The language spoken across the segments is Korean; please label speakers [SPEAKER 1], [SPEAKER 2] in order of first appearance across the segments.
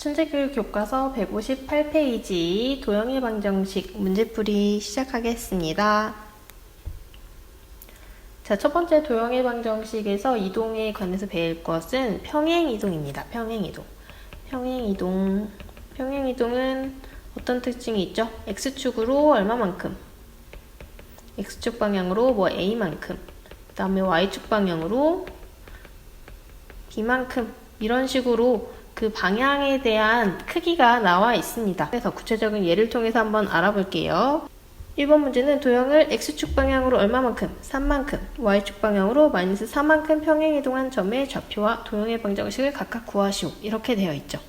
[SPEAKER 1] 천재교육 교과서 158페이지 도형의 방정식 문제풀이 시작하겠습니다. 자, 첫 번째 도형의 방정식에서 이동에 관해서 배울 것은 평행이동입니다. 평행이동은 어떤 특징이 있죠? x축으로 얼마만큼? x축 방향으로 뭐 a만큼, 그 다음에 y축 방향으로 b만큼, 이런 식으로 그 방향에 대한 크기가 나와 있습니다. 그래서 구체적인 예를 통해서 한번 알아볼게요. 1번 문제는 도형을 x축 방향으로 얼마만큼? 3만큼, y축 방향으로 마이너스 4만큼 평행이동한 점의 좌표와 도형의 방정식을 각각 구하시오. 이렇게 되어 있죠.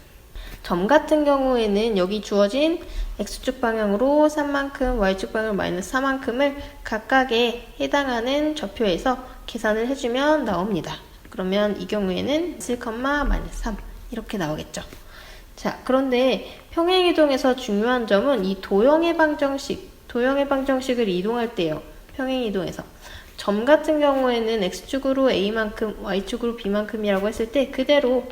[SPEAKER 1] 점 같은 경우에는 여기 주어진 x축 방향으로 3만큼, y축 방향으로 마이너스 4만큼을 각각에 해당하는 좌표에서 계산을 해주면 나옵니다. 그러면 이 경우에는 1, 마이너스 3 이렇게 나오겠죠. 자, 그런데 평행이동에서 중요한 점은 이 도형의 방정식을 이동할 때요. 평행이동에서 점 같은 경우에는 x축으로 a만큼, y축으로 b만큼이라고 했을 때 그대로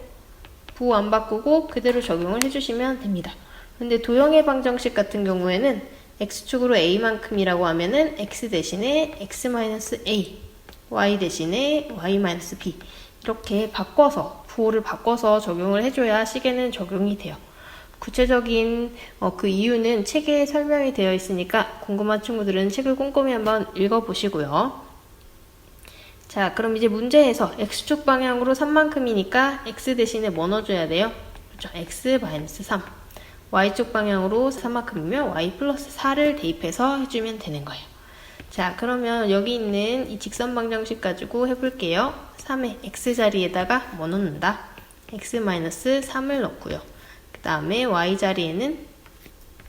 [SPEAKER 1] 부 안 바꾸고 그대로 적용을 해주시면 됩니다. 근데 도형의 방정식 같은 경우에는 x축으로 a만큼이라고 하면은 x 대신에 x-a, y 대신에 y-b 이렇게 바꿔서 부호를 바꿔서 적용을 해줘야 식에는 적용이 돼요. 구체적인 그 이유는 책에 설명이 되어 있으니까 궁금한 친구들은 책을 꼼꼼히 한번 읽어보시고요. 자, 그럼 이제 문제에서 x축 방향으로 3만큼이니까 x 대신에 뭐 넣어줘야 돼요? 그렇죠. x-3. y축 방향으로 3만큼이면 y 플러스 4를 대입해서 해주면 되는 거예요. 자, 그러면 여기 있는 이 직선 방정식 가지고 해볼게요. 3의 x자리에다가 뭐 넣는다? x-3을 넣고요. 그 다음에 y자리에는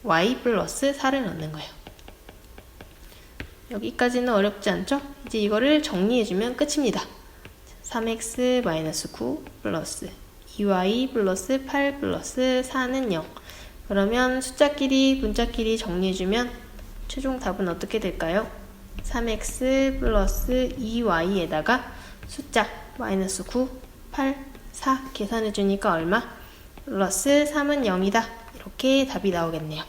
[SPEAKER 1] y 플러스 4를 넣는 거예요. 여기까지는 어렵지 않죠? 이제 이거를 정리해주면 끝입니다. 3x-9 플러스 2y 플러스 8 플러스 4는 0. 그러면 숫자끼리 문자끼리 정리해주면 최종 답은 어떻게 될까요? 3x 플러스 2y에다가 숫자 마이너스 9, 8, 4 계산해주니까 얼마? 플러스 3은 0이다. 이렇게 답이 나오겠네요.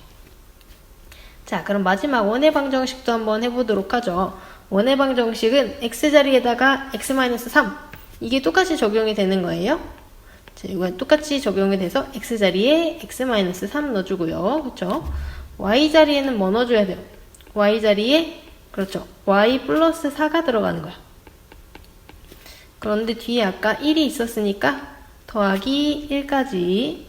[SPEAKER 1] 자, 그럼 마지막 원의 방정식도 한번 해보도록 하죠. 원의 방정식은 x자리에다가 x-3 이게 똑같이 적용이 되는 거예요. 자, 이거 똑같이 적용이 돼서 x자리에 x-3 넣어주고요. 그렇죠? y자리에는 뭐 넣어줘야 돼요? y자리에 그렇죠. y 플러스 4가 들어가는 거야. 그런데 뒤에 아까 1이 있었으니까 더하기 1까지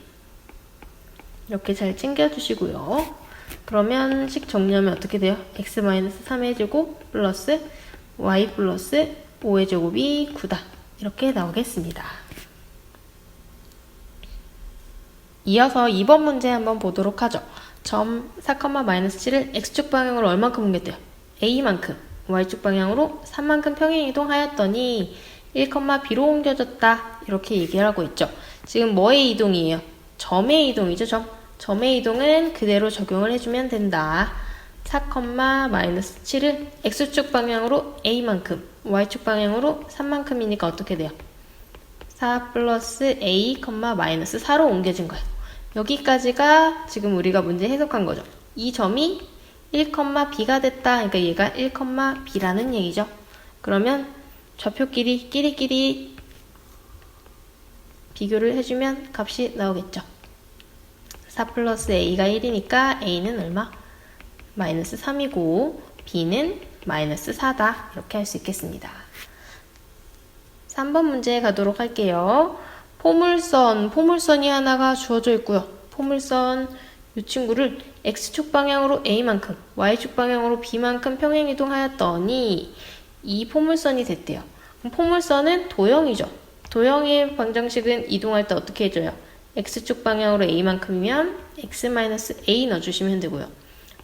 [SPEAKER 1] 이렇게 잘 챙겨주시고요. 그러면 식 정리하면 어떻게 돼요? x-3의 제곱 플러스 y 플러스 5의 제곱이 9다. 이렇게 나오겠습니다. 이어서 2번 문제 한번 보도록 하죠. 점 4,-7을 x축 방향으로 얼만큼 옮겼대요? a만큼, y축 방향으로 3만큼 평행이동하였더니 1,b로 옮겨졌다. 이렇게 얘기를 하고 있죠. 지금 뭐의 이동이에요? 점의 이동이죠. 점의 이동은 그대로 적용을 해주면 된다. 4,-7을 x축 방향으로 a만큼, y축 방향으로 3만큼이니까 어떻게 돼요? 4 플러스 a, 마이너스 4로 옮겨진 거예요. 여기까지가 지금 우리가 문제 해석한 거죠. 이 점이 1,b가 됐다. 그러니까 얘가 1,b라는 얘기죠. 그러면 좌표끼리 끼리끼리 비교를 해주면 값이 나오겠죠. 4 플러스 a가 1이니까 a는 얼마? 마이너스 3이고 b는 마이너스 4다. 이렇게 할 수 있겠습니다. 3번 문제 가도록 할게요. 포물선이 하나가 주어져 있고요. 포물선 이 친구를 x축 방향으로 a만큼, y축 방향으로 b만큼 평행이동하였더니 이 포물선이 됐대요. 그럼 포물선은 도형이죠. 도형의 방정식은 이동할 때 어떻게 해줘요? x축 방향으로 a만큼이면 x-a 넣어주시면 되고요.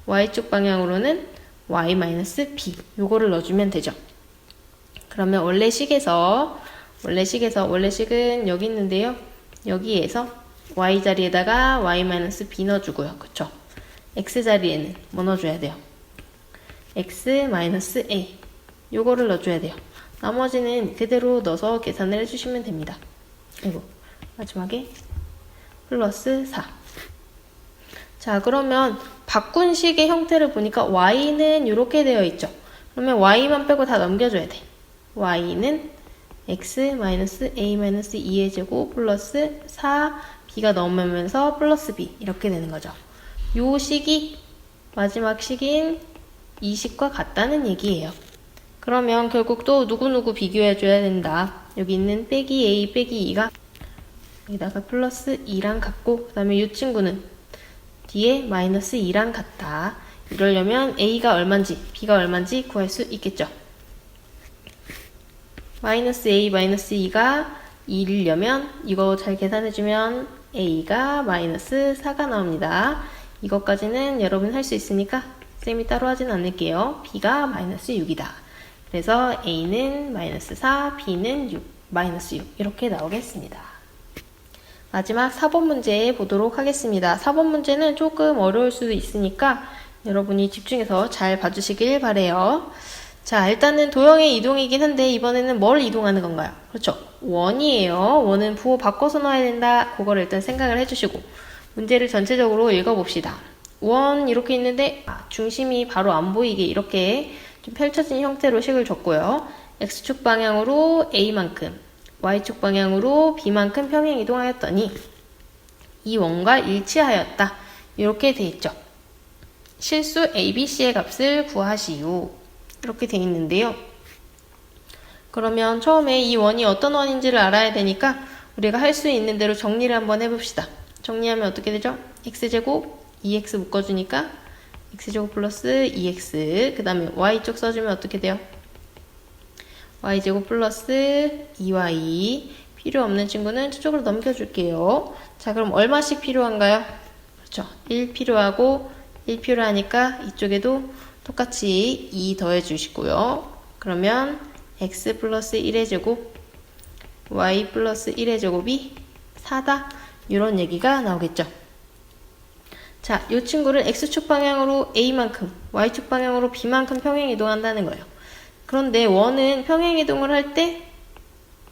[SPEAKER 1] y축 방향으로는 y-b 요거를 넣어주면 되죠. 그러면 원래 식은 여기 있는데요. 여기에서 y자리에다가 y-b 넣어주고요. 그쵸? x자리에는 뭐 넣어줘야 돼요? x-a 요거를 넣어줘야 돼요. 나머지는 그대로 넣어서 계산을 해주시면 됩니다. 그리고 마지막에 플러스 4. 자, 그러면 바꾼 식의 형태를 보니까 y는 이렇게 되어 있죠. 그러면 y만 빼고 다 넘겨줘야 돼. y는 x-a-2의 제곱 플러스 4, b가 넘으면서 플러스 b 이렇게 되는 거죠. 요 식이 마지막 식인 이 식과 같다는 얘기예요. 그러면 결국 또 누구누구 비교해줘야 된다. 여기 있는 빼기 a 빼기 2가 여기다가 플러스 2랑 같고, 그 다음에 이 친구는 뒤에 마이너스 2랑 같다. 이러려면 a가 얼만지 b가 얼만지 구할 수 있겠죠. 마이너스 a 마이너스 2가 2이려면 이거 잘 계산해주면 a가 마이너스 4가 나옵니다. 이것까지는 여러분 할 수 있으니까 쌤이 따로 하진 않을게요. b가 마이너스 6이다. 그래서 a는 마이너스 4, b는 6, 마이너스 6 이렇게 나오겠습니다. 마지막 4번 문제 보도록 하겠습니다. 4번 문제는 조금 어려울 수도 있으니까 여러분이 집중해서 잘 봐주시길 바래요. 자, 일단은 도형의 이동이긴 한데 이번에는 뭘 이동하는 건가요? 그렇죠. 원이에요. 원은 부호 바꿔서 넣어야 된다. 그거를 일단 생각을 해주시고 문제를 전체적으로 읽어봅시다. 원 이렇게 있는데 중심이 바로 안 보이게 이렇게 좀 펼쳐진 형태로 식을 줬고요. x축 방향으로 a만큼, y축 방향으로 b만큼 평행 이동하였더니 이 원과 일치하였다. 이렇게 돼 있죠. 실수 ABC의 값을 구하시오. 이렇게 돼 있는데요. 그러면 처음에 이 원이 어떤 원인지를 알아야 되니까 우리가 할 수 있는 대로 정리를 한번 해봅시다. 정리하면 어떻게 되죠? x제곱 2x 묶어주니까 x제곱 플러스 2x, 그 다음에 y쪽 써주면 어떻게 돼요? y제곱 플러스 2y. 필요 없는 친구는 저쪽으로 넘겨줄게요. 자, 그럼 얼마씩 필요한가요? 그렇죠. 1 필요하고 1 필요하니까 이쪽에도 똑같이 2 더해주시고요. 그러면 x 플러스 1의 제곱, y 플러스 1의 제곱이 4다. 이런 얘기가 나오겠죠. 자, 이 친구를 x축 방향으로 a만큼, y축 방향으로 b만큼 평행 이동한다는 거예요. 그런데 원은 평행 이동을 할 때,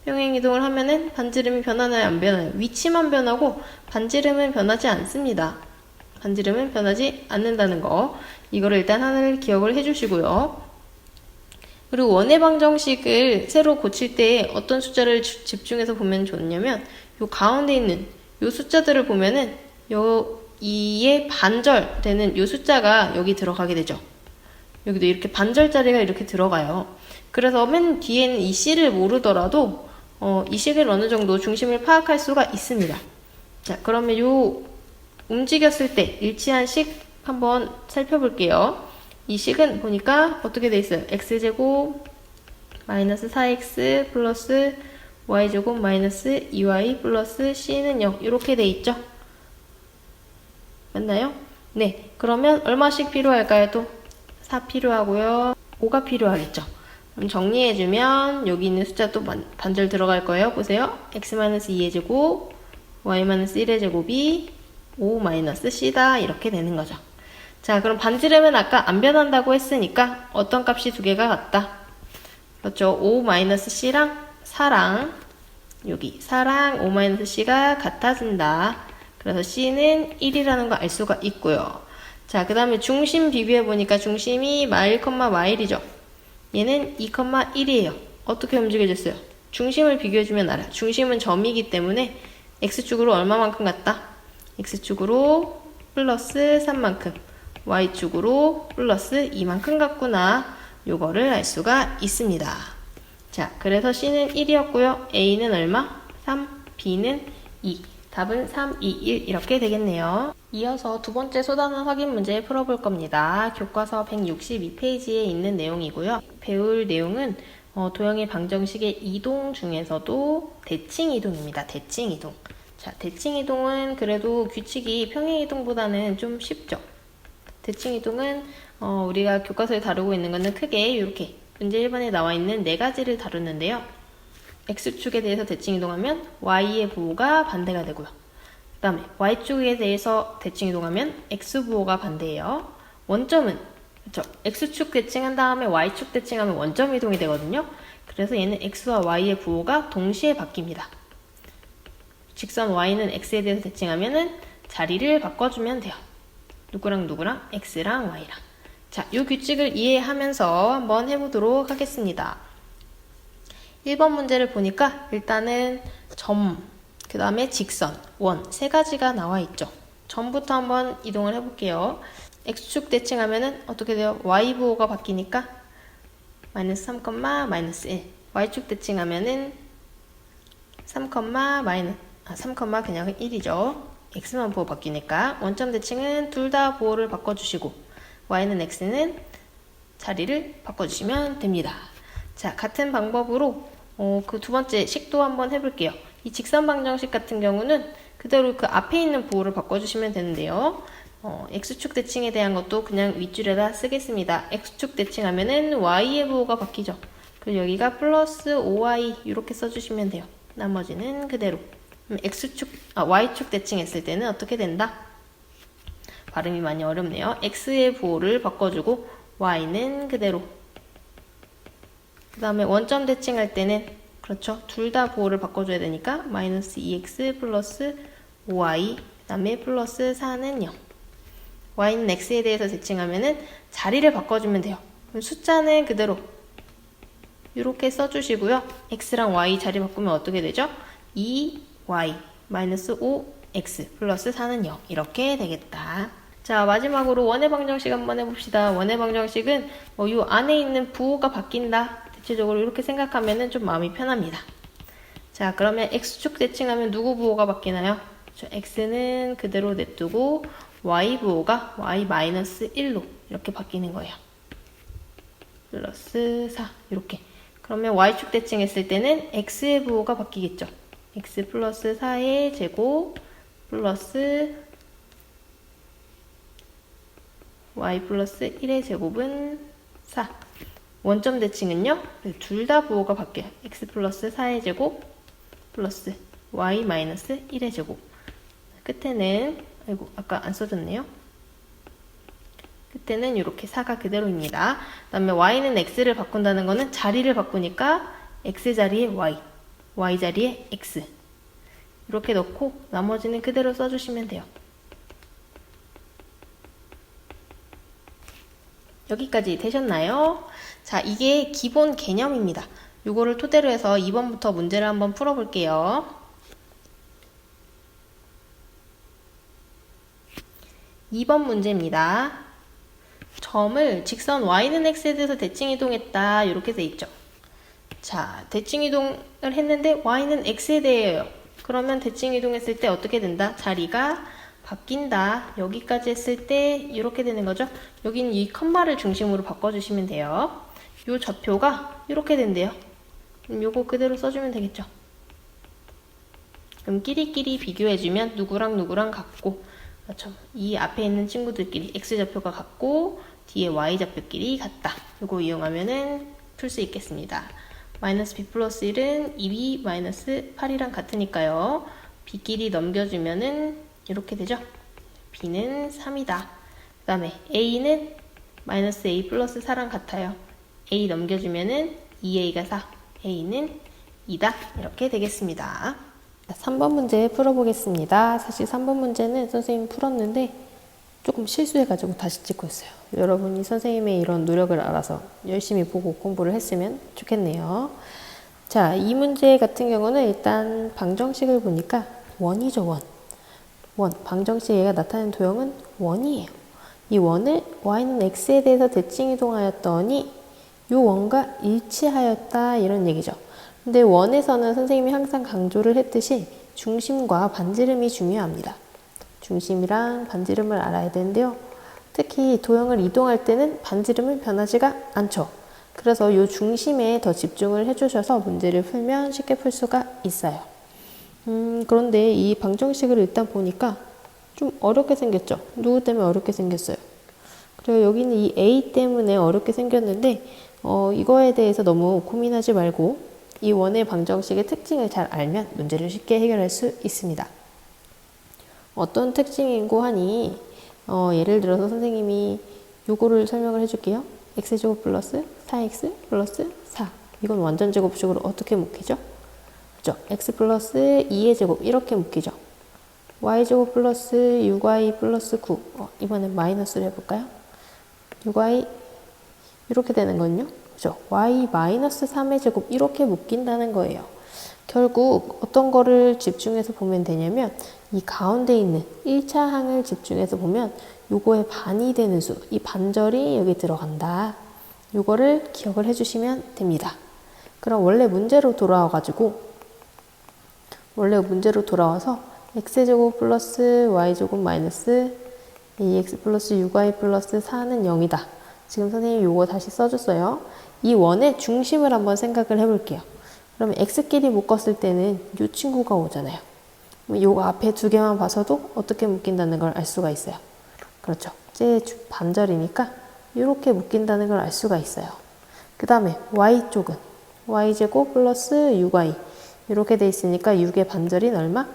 [SPEAKER 1] 평행 이동을 하면은 반지름이 변하나요? 안 변하나요? 위치만 변하고 반지름은 변하지 않습니다. 반지름은 변하지 않는다는 거. 이거를 일단 하나를 기억을 해주시고요. 그리고 원의 방정식을 새로 고칠 때 어떤 숫자를 집중해서 보면 좋냐면 요 가운데 있는 요 숫자들을 보면은 요 2의 반절 되는 요 숫자가 여기 들어가게 되죠. 여기도 이렇게 반절짜리가 이렇게 들어가요. 그래서 맨 뒤에는 이 C를 모르더라도 이 식을 어느 정도 중심을 파악할 수가 있습니다. 자, 그러면 요 움직였을 때 일치한 식 한번 살펴볼게요. 이 식은 보니까 어떻게 돼 있어요? x제곱 마이너스 4x 플러스 y제곱 마이너스 2y 플러스 c는 0 이렇게 돼 있죠? 맞나요? 네. 그러면 얼마씩 필요할까요? 또 4 필요하고요. 5가 필요하겠죠. 그럼 정리해주면 여기 있는 숫자 또 반절 들어갈 거예요. 보세요. x-2의 제곱, y-1의 제곱이 5-c다. 이렇게 되는 거죠. 자, 그럼 반지름은 아까 안 변한다고 했으니까 어떤 값이 두 개가 같다? 그렇죠. 5-c랑 4랑 여기 4랑 5-c가 같아진다. 그래서 c는 1이라는 거 알 수가 있고요. 자, 그 다음에 중심 비교해보니까 중심이 마일,마일이죠. 얘는 2,1이에요. 어떻게 움직여졌어요? 중심을 비교해주면 알아요. 중심은 점이기 때문에 x축으로 얼마만큼 같다? x축으로 플러스 3만큼, y축으로 플러스 2만큼 같구나. 요거를 알 수가 있습니다. 자, 그래서 c는 1이었고요. a는 얼마? 3, b는 2. 답은 3, 2, 1 이렇게 되겠네요. 이어서 두 번째 소단원 확인 문제 풀어볼 겁니다. 교과서 162페이지에 있는 내용이고요. 배울 내용은 도형의 방정식의 이동 중에서도 대칭 이동입니다. 대칭 이동. 자, 대칭 이동은 그래도 규칙이 평행 이동보다는 좀 쉽죠. 대칭 이동은 우리가 교과서에 다루고 있는 것은 크게 이렇게 문제 1번에 나와 있는 네 가지를 다루는데요. X축에 대해서 대칭 이동하면 Y의 부호가 반대가 되고요. 그 다음에 Y축에 대해서 대칭 이동하면 X 부호가 반대예요. 원점은 그렇죠. X축 대칭한 다음에 Y축 대칭하면 원점 이동이 되거든요. 그래서 얘는 X와 Y의 부호가 동시에 바뀝니다. 직선 y는 x에 대해서 대칭하면은 자리를 바꿔주면 돼요. 누구랑 누구랑? x랑 y랑. 자, 이 규칙을 이해하면서 한번 해보도록 하겠습니다. 1번 문제를 보니까 일단은 점, 그 다음에 직선, 원, 세 가지가 나와 있죠. 점부터 한번 이동을 해볼게요. x축 대칭하면은 어떻게 돼요? y 부호가 바뀌니까 마이너스 3, 마이너스 1. y축 대칭하면은 3, 그냥 1이죠. x만 부호 바뀌니까 원점 대칭은 둘 다 부호를 바꿔주시고 y는 x는 자리를 바꿔주시면 됩니다. 자, 같은 방법으로 그 두 번째 식도 한번 해볼게요. 이 직선 방정식 같은 경우는 그대로 그 앞에 있는 부호를 바꿔주시면 되는데요. x축 대칭에 대한 것도 그냥 윗줄에다 쓰겠습니다. x축 대칭하면은 y의 부호가 바뀌죠. 그리고 여기가 플러스 5y 이렇게 써주시면 돼요. 나머지는 그대로. y축 대칭했을 때는 어떻게 된다? 발음이 많이 어렵네요. x의 부호를 바꿔주고 y는 그대로. 그 다음에 원점 대칭할 때는 그렇죠. 둘 다 부호를 바꿔줘야 되니까 마이너스 2x 플러스 5y 그 다음에 플러스 4는 0. y는 x에 대해서 대칭하면은 자리를 바꿔주면 돼요. 그럼 숫자는 그대로 이렇게 써주시고요. x랑 y 자리 바꾸면 어떻게 되죠? 2y 마이너스 5x 플러스 4는 0 이렇게 되겠다. 자, 마지막으로 원의 방정식 한번 해봅시다. 원의 방정식은 이 안에 있는 부호가 바뀐다. 대체적으로 이렇게 생각하면 좀 마음이 편합니다. 자, 그러면 x축 대칭하면 누구 부호가 바뀌나요? x는 그대로 냅두고 y 부호가 y-1로 이렇게 바뀌는 거예요. 플러스 4 이렇게. 그러면 y축 대칭했을 때는 x의 부호가 바뀌겠죠. x 플러스 4의 제곱 플러스 y 플러스 1의 제곱은 4. 원점 대칭은요? 둘 다 부호가 바뀌어요. x 플러스 4의 제곱 플러스 y 마이너스 1의 제곱. 끝에는 아이고 아까 안 써졌네요. 끝에는 이렇게 4가 그대로입니다. 그 다음에 y는 x를 바꾼다는 거는 자리를 바꾸니까 x 자리에 y 자리에 x 이렇게 넣고 나머지는 그대로 써주시면 돼요. 여기까지 되셨나요? 자, 이게 기본 개념입니다. 이거를 토대로 해서 2번부터 문제를 한번 풀어볼게요. 2번 문제입니다. 점을 직선 y는 x에 대해서 대칭 이동했다 이렇게 돼 있죠. 자, 대칭 이동을 했는데 y는 x에 대해요. 그러면 대칭 이동했을 때 어떻게 된다? 자리가 바뀐다. 여기까지 했을 때 이렇게 되는 거죠. 여기는 이 컴마를 중심으로 바꿔주시면 돼요. 요 좌표가 이렇게 된대요. 그럼 요거 그대로 써주면 되겠죠. 그럼 끼리끼리 비교해주면 누구랑 누구랑 같고, 그렇죠. 이 앞에 있는 친구들끼리 x좌표가 같고 뒤에 y좌표끼리 같다. 요거 이용하면은 풀 수 있겠습니다. 마이너스 b 플러스 1은 2b 마이너스 8이랑 같으니까요. b끼리 넘겨주면은 이렇게 되죠. b는 3이다. 그 다음에 a는 마이너스 a 플러스 4랑 같아요. a 넘겨주면은 2a가 4, a는 2다. 이렇게 되겠습니다. 3번 문제 풀어보겠습니다. 사실 3번 문제는 선생님이 풀었는데 조금 실수해가지고 다시 찍고 있어요. 여러분이 선생님의 이런 노력을 알아서 열심히 보고 공부를 했으면 좋겠네요. 자, 이 문제 같은 경우는 일단 방정식을 보니까 원이죠, 원. 방정식 얘가 나타낸 도형은 원이에요. 이 원을 y는 x에 대해서 대칭 이동하였더니 이 원과 일치하였다 이런 얘기죠. 근데 원에서는 선생님이 항상 강조를 했듯이 중심과 반지름이 중요합니다. 중심이랑 반지름을 알아야 되는데요. 특히 도형을 이동할 때는 반지름은 변하지가 않죠. 그래서 이 중심에 더 집중을 해주셔서 문제를 풀면 쉽게 풀 수가 있어요. 그런데 이 방정식을 일단 보니까 좀 어렵게 생겼죠. 누구 때문에 어렵게 생겼어요? 그리고 여기는 이 a 때문에 어렵게 생겼는데 이거에 대해서 너무 고민하지 말고 이 원의 방정식의 특징을 잘 알면 문제를 쉽게 해결할 수 있습니다. 어떤 특징이고 하니 예를 들어서 선생님이 요거를 설명을 해줄게요. x제곱 플러스 4x 플러스 4 이건 완전제곱식으로 어떻게 묶이죠? 그죠? x 플러스 2의 제곱 이렇게 묶이죠. y제곱 플러스 6y 플러스 9. 이번엔 마이너스를 해볼까요? 6y 이렇게 되는 건요. 그죠? y 마이너스 3의 제곱 이렇게 묶인다는 거예요. 결국 어떤 거를 집중해서 보면 되냐면 이 가운데 있는 1차 항을 집중해서 보면 요거의 반이 되는 수, 이 반절이 여기 들어간다. 요거를 기억을 해주시면 됩니다. 그럼 원래 문제로 돌아와서 x제곱 플러스 y제곱 마이너스 2x 플러스 6y 플러스 4는 0이다. 지금 선생님이 요거 다시 써줬어요. 이 원의 중심을 한번 생각을 해볼게요. 그러면 x끼리 묶었을 때는 이 친구가 오잖아요. 요거 앞에 두 개만 봐서도 어떻게 묶인다는 걸 알 수가 있어요. 그렇죠. 제 반절이니까 이렇게 묶인다는 걸 알 수가 있어요. 그 다음에 y쪽은 y제곱 플러스 6y 이렇게 돼 있으니까 6의 반절인 얼마?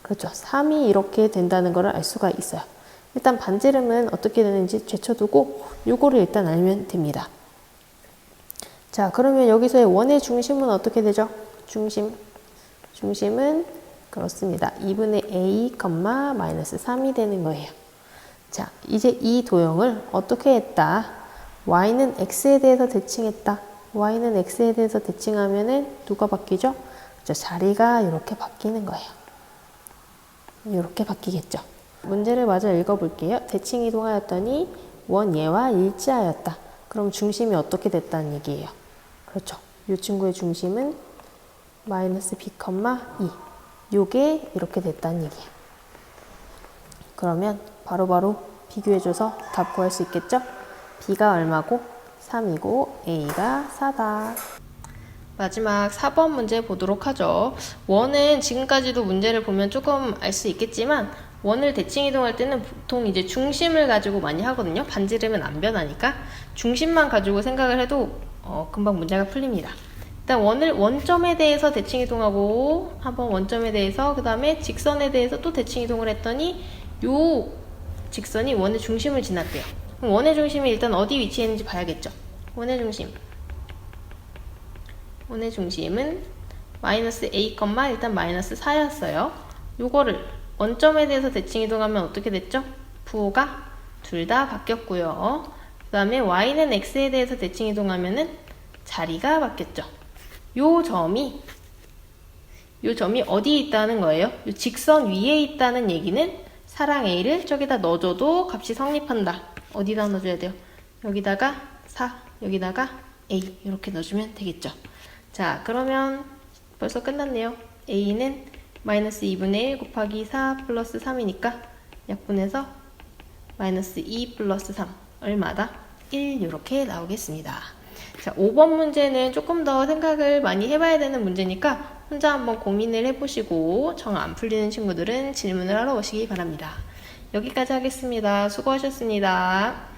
[SPEAKER 1] 그렇죠. 3이 이렇게 된다는 걸 알 수가 있어요. 일단 반지름은 어떻게 되는지 제쳐두고 요거를 일단 알면 됩니다. 자, 그러면 여기서의 원의 중심은 어떻게 되죠? 중심은 그렇습니다. 2분의 a, 마이너스 3이 되는 거예요. 자, 이제 이 도형을 어떻게 했다? y는 x에 대해서 대칭했다. y는 x에 대해서 대칭하면은 누가 바뀌죠? 그렇죠. 자리가 이렇게 바뀌는 거예요. 이렇게 바뀌겠죠. 문제를 마저 읽어볼게요. 대칭 이동하였더니 원 얘와 일치하였다. 그럼 중심이 어떻게 됐다는 얘기예요? 그렇죠. 이 친구의 중심은 마이너스 b, 2. 요게 이렇게 됐다는 얘기예요. 그러면 바로바로 비교해줘서 답 구할 수 있겠죠? b가 얼마고? 3이고 a가 4다. 마지막 4번 문제 보도록 하죠. 원은 지금까지도 문제를 보면 조금 알 수 있겠지만 원을 대칭 이동할 때는 보통 이제 중심을 가지고 많이 하거든요. 반지름은 안 변하니까 중심만 가지고 생각을 해도 금방 문제가 풀립니다. 일단 원을 원점에 대해서 대칭 이동하고 한번 원점에 대해서 그 다음에 직선에 대해서 또 대칭 이동을 했더니 요 직선이 원의 중심을 지났대요. 그럼 원의 중심이 일단 어디 위치에 있는지 봐야겠죠. 원의 중심은 마이너스 a, 일단 마이너스 4였어요. 요거를 원점에 대해서 대칭 이동하면 어떻게 됐죠? 부호가 둘 다 바뀌었고요. 그 다음에 y는 x에 대해서 대칭 이동하면은 자리가 바뀌었죠. 요 점이 어디에 있다는 거예요? 요 직선 위에 있다는 얘기는 사랑 a를 저기다 넣어줘도 값이 성립한다. 어디다 넣어줘야 돼요? 여기다가 4, 여기다가 a 이렇게 넣어주면 되겠죠. 자, 그러면 벌써 끝났네요. a는 마이너스 2분의 1 곱하기 4 플러스 3이니까 약분해서 마이너스 2 플러스 3 얼마다? 1 이렇게 나오겠습니다. 자, 5번 문제는 조금 더 생각을 많이 해봐야 되는 문제니까 혼자 한번 고민을 해보시고 정 안 풀리는 친구들은 질문을 하러 오시기 바랍니다. 여기까지 하겠습니다. 수고하셨습니다.